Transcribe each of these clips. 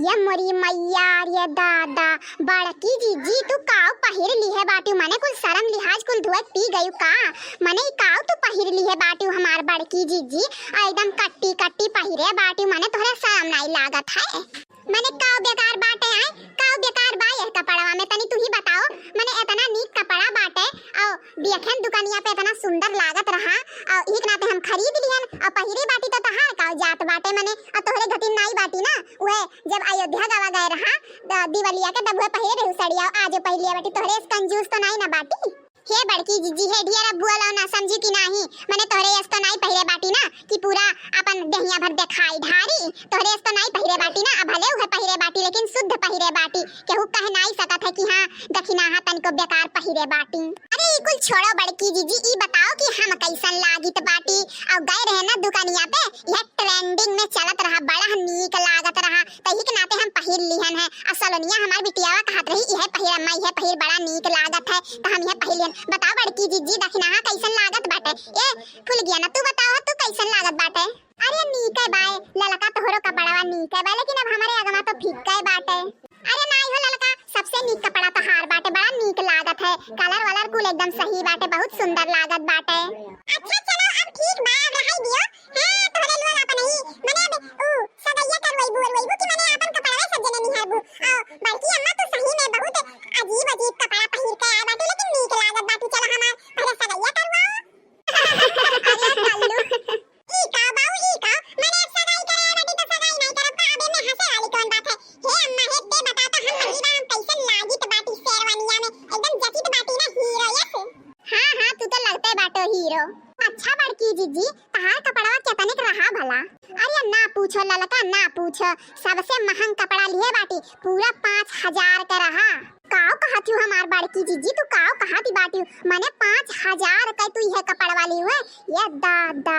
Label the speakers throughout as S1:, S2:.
S1: ये मोरी मैया ये दादा बड़की जीजी तू काव पहिर ली है बाटू मने कुल शर्म लिहाज कुल धुआ पी गयू का मने काव तू पहिर ली है बाटू हमार बड़की जीजी एकदम कट्टी कट्टी पहिरे बाटू मने तोहरा शर्म नहीं लागत है मने काव बेकार बाटे आए काव बेकार बा ये कपड़वा में तनी तू ही बताओ मने इतना नीक कपड़ा बाटे और देखेन दुकानिया पे इतना सुंदर लागत रहा और एक नाते हम खरीद लिहन और पहिरी बाटी तो तहार काव जात बाटे मने और तोहरे घटिन नाई बाटी ना ओए जब अयोध्या गवा गए रहा दिवालिया के दबुआ पहिरे रहू साड़िया आज पहिलिया बाटी तोहरे कंजूस तो नहीं ना बाटी हे बड़की जीजी हे ढियारा बुआ लो ना समझी कि नहीं मने तोहरे यस तो नहीं पहिरे बाटी ना कि पूरा अपन देहिया भर देखाई ढारी तोहरे यस तो नहीं पहिरे बाटी ना अब भले उहे पहिरे बाटी लेकिन शुद्ध पहिरे बाटी केहू कह नहीं सकत है कि हां दखिना हा तनको बेकार पहिरे बाटी अरे ई कुल छोड़ो बड़की जीजी ई बताओ कि हम कैसन लागित बाटी और गए रहे ना दुकानिया पे यह ट्रेंडिंग में चलत रहा बड़ा नीक लागत रहा तही के नाते हम पहिर लिहन है असलनिया हमार बिटियावा कहत रही यह पहिर अम्मा यह पहिर बड़ा नीक लागत है तो हम यह पहिर बताओ बड़की जीजी दखिना हा कैसन लागत बाटे ए फुल गया ना तू बताओ तू कैसन लागत बाटे अरे नीक है बाय ललका तोहरो कपड़ावा नीक है बाय लेकिन अब हमारे अगवा तो फीका है बाटे अरे नहीं हो ललका सबसे नीक कपड़ा तो हार बाटे बड़ा नीक लागत है कलर वलर कुल एकदम सही बाटे बहुत सुंदर लागत बाटे अच्छा चलो अब ठीक बा रहाई दियो हां तोहरे लोग अपन ही मने अब ऊ सदैया करवई कि मने अपन कपड़ा सजने नहीं हारबू ओ बल्कि अम्मा तो सही में बहुत अजीब अजीब कपड़ा पहिर के आ बाटे लेकिन नीक लागत बाटे चलो हमार पहले सदैया करवाओ अरे कल्लू ई का बाऊ ई का मने अब सगाई करे बाटे तो सगाई नहीं करब का अबे में हंसे वाली कौन बात है हे अम्मा हे ते बता तो हम महिला हम कैसन लागित बाटी शेरवानिया में एकदम जचित बाटी ना हीरो यस हां हां तू तो लगता है बाटो हीरो अच्छा बड़की जीजी तहार कपड़वा केतने के रहा भला अरे ना पूछो ललका ना पूछो सबसे महंग कपड़ा लिए बाटी पूरा 5000 का रहा काव कहती हूँ हमार बड़की जीजी तू काव कहती बाटी मने 5000 का तू यह कपड़ वाली हुए ये दादा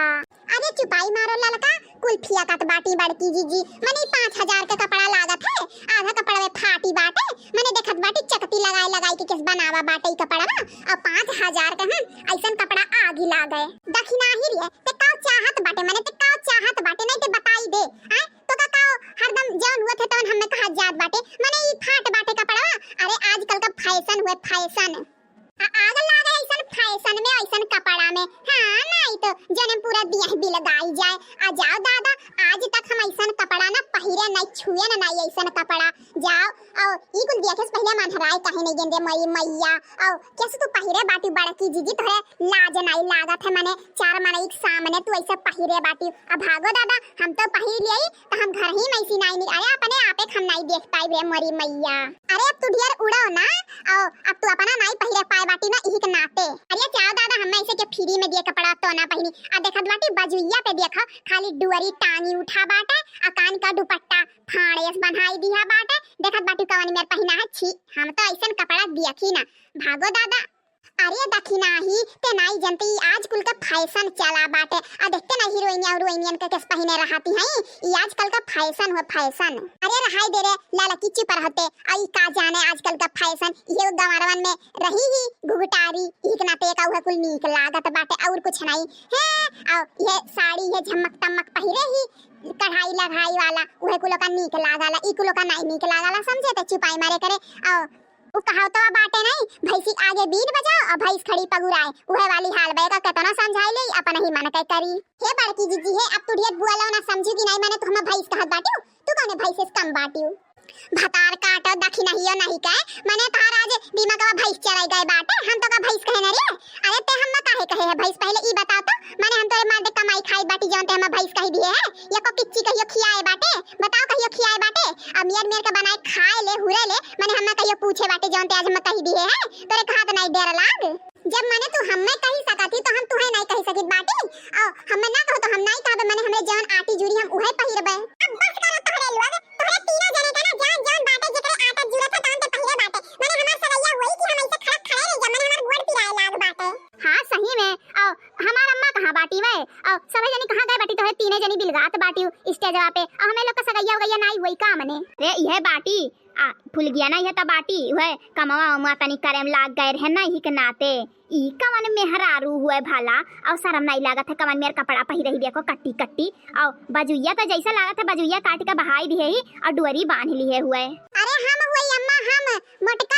S1: अरे चुपाई मारो ललका कुल्फिया का तो बाटी बड़की जीजी मने 5000 का कपड़ा लागत है आधा कपड़ा में फाटी बाटे मने देखत बाटी चकती लगाई के किस बनावा बाटे कपड़ा ना और 5000 का हम ऐसन कपड़ा आगी ला गए दखिना ही रे ते काव चाहत बाटे मने ते काव चाहत बाटे नहीं ते बताई दे आ तो का काव हरदम जौन हुआ थे तौन हमें कहा जात बाटे मने ई फाट बाटे कपड़ा अरे आजकल का फैशन हुए फैशन आग लागे ऐसन फैशन में ऐसन कपड़ा में हां नहीं तो जने पूरा दिया भी लगाई जाए आ जाओ दादा आज तक हम ऐसन कपड़ा ना पहिरे नहीं छुए ना नहीं ऐसन कपड़ा जाओ और ई कुल देखे से पहले मन हराए काहे नहीं गेंदे मई मैया और कैसे तू पहिरे बाटी बड़की जीजी तोहे लाज नहीं लागत है माने चार माने एक सामने तू ऐसा पहिरे बाटी अब भागो दादा हम तो पहिर लियई तो हम घर ही में सी नहीं अरे अपने आपे हम नहीं देख पाई रे मरी मैया अरे अब तू ढेर उड़ो ना और अब तू अपना नहीं पहिरे पाए बाटी ना इही के नाते अरे चाओ दादा हम ऐसे के फ्री में दिए कपड़ा तो ना पहिनी आ देखत बाटी बाजुइया पे देखो खाली डुअरी टांगी उठा बाटे आ कान का दुपट्टा फाड़ेस बनाई दिया बाटे देखत बाटी कवनी मेर पहिना है छी हम तो ऐसन कपड़ा देखी ना भागो दादा अरे दखिना ही ते नहीं जानती आज कुल का फैशन चला बाटे आ देखते ना हीरोइन और हीरोइनियन के किस पहिने रहती हैं ये आजकल का फैशन हो फैशन अरे रहाई दे रे ललकी चुप रहते आई का जाने आजकल का फैशन ये गवारवन में रही ही घुघटारी एक नाते का हुआ कुल नीक लागत बाटे और कुछ नहीं है और ये साड़ी है झमक तमक पहिरे ही कढ़ाई लगाई वाला वह कुलो का नीक लागला ई कुलो का नहीं नीक लागला समझे ते चुपाई मारे करे और उ कहावतो बाटे नहीं भैंसी आगे बीन बजाओ और भैंस खड़ी पगुराए उहे वाली हाल बे का केतना समझाई ले अपन ही मन के करी हे बड़की जीजी हे अब तू ढेर बुआ लो ना समझी कि नहीं माने तो हम भैंस कहत बाटियो तू कने भैंस से कम बाटियो भतार काटो दखिना हियो नहीं कहे माने तार आज दिमागवा भैंस चराई गए बाटे हम तो का भैंस कहे न रे अरे ते हम काहे कहे है भैंस पहले ई बताओ तो माने हम तोरे मार दे कमाई खाई बाटी जानते हम भैंस कहि दिए है या को पिच्ची कहियो खियाए बाटे बताओ कहियो खियाए बाटे अब मेर के बनाए खाए ले हुरे ले माने हम कहियो पूछे बाटे जानते आज हम कहि दिए है तोरे खात नहीं डर लाग जब माने तू हमें कही सकती तो हम तुहे नहीं कही सकित बाटी और हमें ना कहो तो हम नहीं कहबे माने हमरे जान आटी जुड़ी हम उहे पहिरबे अब बस करो तोहरे लोग तोहरे तीनों जने का ना जान जान बाटे जेकरे आटा जुड़त है तान ते पहिरे बाटे माने हमार सदैया वही कि हम ऐसे खड़क खड़े रह जा माने हमार गोड़ पिराए लाग बाटे हां सही में और हमार अम्मा कहां बाटी वे और सब जनी कहां गए बाटी तोहरे तीने जनी बिलगात बाटी स्टेजवा पे और हमें लोग का सगैया वगैया नहीं वही का मने
S2: रे यह बाटी फूल गया ना, यह त बाटी वह कमवा उमा तनी करेम लाग गए रहे ना, ही के नाते ई कवन मेहरारू हुए भला और शर्म नहीं लागत है कवन मेर कपड़ा पहिर रही देखो कट्टी कट्टी और बजुइया तो जैसा लागत है बजुइया काट के बहाई दिए ही और डुअरी बांध लिए हुए।
S1: अरे हम हुई अम्मा, हम मोटका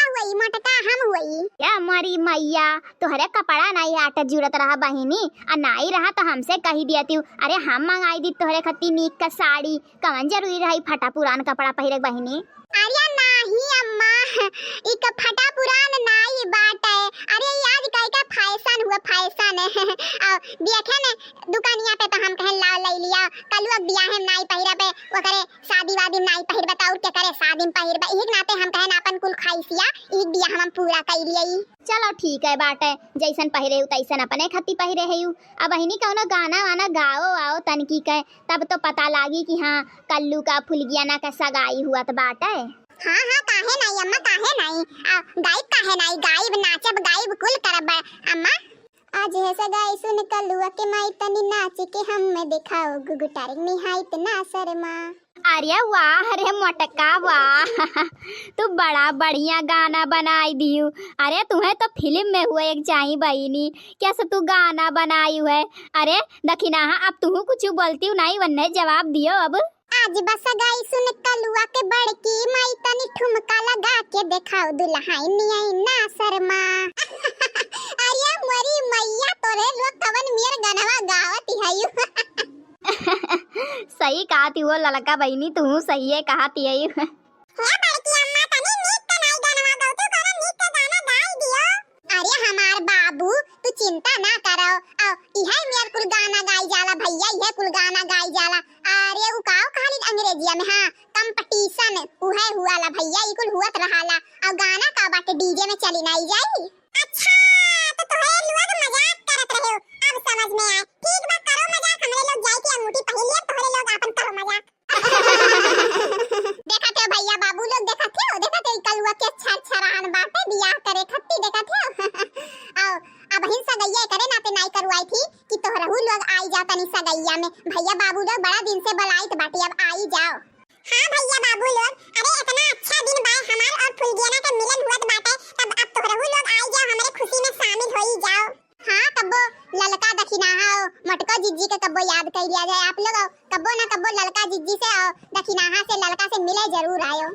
S1: हम हुई।
S2: या मरी मैया तोहरे कपड़ा नहीं आट जरूरत रहा बहिनी और नहीं रहा तो हमसे कही दिया तू। अरे हम मंगाई दी तोहरे खत्ती नीक का साड़ी, कवन जरूरी रही फटा पुरान कपड़ा पहिरे बहिनी।
S1: अरे नहीं अम्मा, इक फटा पुरान नहीं बात है। अरे आज कई का फैशन हुआ फैशन और देखे ने दुकानिया पे तो हम कहे ला ले लिया कलु अब बियाह में नहीं पहिरा पे वो करे शादी वादी में नहीं पहिर बताओ के करे शादी में पहिर बा एक नाते हम कहे अपन कुल खाइसिया एक बियाह हम पूरा कर लियई।
S2: चलो ठीक है बात है, जैसन पहिरे तैसन अपने खत्ती पहिरे है। अब बहिनी कौनो गाना वाना गाओ आओ तनकी कहे तब तो पता लागी कि हाँ कल्लू का फुलगियाना का सगाई हुआ तो बात है।
S1: हाँ हाँ काहे नहीं अम्मा काहे नहीं, गायब काहे नहीं, गायब नाचब गायब कुल करब अम्मा। आज है सगाई सुन कलुआ के माई तनी नाच के हम में दिखाओ गुगुटारिक निहाई तना शर्मा।
S2: अरे वाह अरे मोटका वाह तू बड़ा बढ़िया गाना बनाई दियो। अरे तुम्हें तो फिल्म में हुए एक चाहिए बहिनी, कैसे तू गाना बनाई हुए। अरे दखिना अब तू कुछ बोलती नहीं वन्ने जवाब दियो। अब
S1: आज बस गाई सुन कलुआ के बड़की माई तनी ठुमका लगा के दिखाओ दुल्हाई नियाई ना शर्मा। अरे मरी मैया तोरे लोग कवन मेर गनवा गावत हयू।
S2: सही कहती वो ललका बहिनी, तू सही है कहती है।
S1: हे बड़की अम्मा तनी नीक त नहीं गनवा गाउतू करो नीक त गाना गाई दियो। अरे हमार बाबू तू चिंता ना करो इहे मेर कुल गाना गाई जाला भैया, इहे कुल गाना गाई जाला। अरे उ काओ खाली अंग्रेजिया में हाँ कंपटीशन उहे हुआला भैया, ई कुल हुआत रहाला और गाना का बाटे डीजे में चली नहीं जाई। अच्छा तो तोहे लोग मजाक करत रहे हो, अब समझ में आए। ठीक बा करो मजाक, हमरे लोग जाई के अंगूठी पहिन लिया तोहरे लोग अपन करो मजाक। देखा थे भैया बाबू लोग देखा थे कलुआ के अच्छा अच्छा रहन बाटे बियाह करे खत्ती देखा थे। अब हिन सगैया करे ना पे नहीं करवाई थी कि तोहरहु लोग आई जाओ तनी सगैया में। भैया बाबू लोग बड़ा दिन से बुलाइत बाटे अब आई जाओ। हां भैया बाबू लोग, अरे इतना अच्छा दिन बा हमार और फुलगियाना का मिलन हुआ बाटे तब अब तोहरहु लोग आई जाओ हमरे खुशी में शामिल होई जाओ। हां कब्बो ललका दखिना हो मटका जिज्जी के कब्बो याद कर लिया जाए आप लोग, कब्बो ना कब्बो ललका जिज्जी से दखिनाहा से ललका से मिले जरूर आयो।